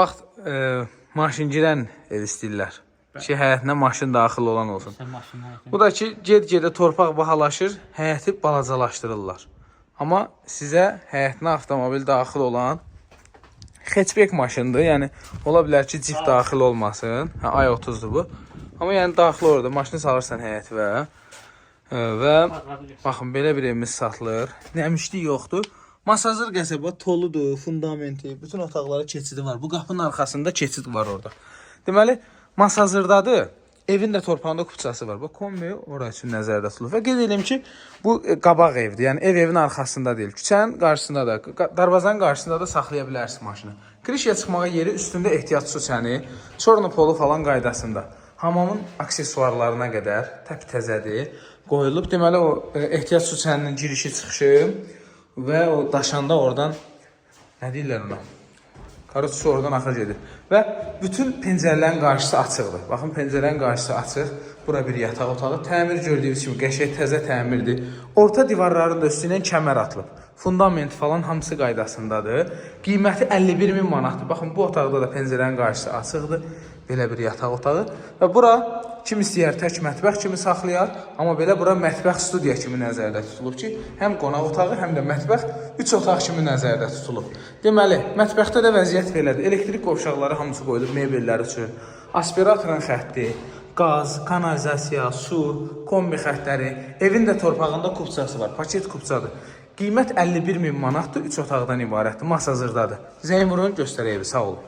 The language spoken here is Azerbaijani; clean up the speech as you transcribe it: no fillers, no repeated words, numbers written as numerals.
Vaxt maşıncilən ev istəyirlər. Ki, həyətinə maşın daxil olan olsun. Bu da ki, ged-gedə torpaq bahalaşır, həyəti balacalaşdırırlar. Amma sizə həyətinə avtomobil daxil olan hatchback maşındır. Yəni, ola bilər ki, cip daxil olmasın. i30'dur bu. Amma yəni, daxil orada maşını salırsan həyəti və baxın, belə bir evimiz satılır. Nəmişlik yoxdur. Masazır qəsəbə toludur, fundamenti, bütün otaqlara keçidi var. Bu qapının arxasında keçid var orada. Deməli, Masazırdadır. Evin də torpağında kupçası var. Bax, kombi orası üçün nəzərdə tutulur. Və qeyd edeyim ki, bu qabaq evdir. Yəni, evin arxasında deyil. Küçənin qarşısında da, darvazanın qarşısında da saxlaya bilərsiniz maşını. Krişyə çıxmağa yeri üstündə ehtiyat su çəni, çornopolu falan qaydasında. Hamamın aksesuarlarına qədər təp-təzədir. Qoyulub. Deməli, o ehtiyat su çəninin girişi çıxışı və o daşanda oradan, nə deyirlər ona? Karot su oradan axır gedir. Və bütün pəncərələrin qarşısı açıqdır. Baxın, pəncərələrin qarşısı açıq. Bura bir yataq otağı. Təmir gördüyünüz kimi qəşəng təzə təmirdir. Orta divarların da üstündən kəmər atılıb. Fundament falan hamısı qaydasındadır. Qiyməti 51.000 manatdır. Baxın, bu otaqda da pəncərələrin qarşısı açıqdır. Belə bir yataq otağı. Və bura kim istəyər tək mətbəx kimi saxlayar. Amma belə bura mətbəx studiya kimi nəzərdə tutulub ki, həm qonaq otağı, həm də mətbəx 3 otaq kimi nəzərdə tutulub. Deməli, mətbəxdə də vəziyyət belədir. Elektrik qovşaqları hamısı qoyulub mebellər üçün. Aspiratorun xətti, qaz, kanalizasiya, su, kombi xəttləri, evin də torpağında kupçası var, paket kupçadır. Qiymət 51.000 manatdır, 3 otaqdan ibarətdir, Masazırdadır. Zəng vurun, göstərək evi, sağ olun.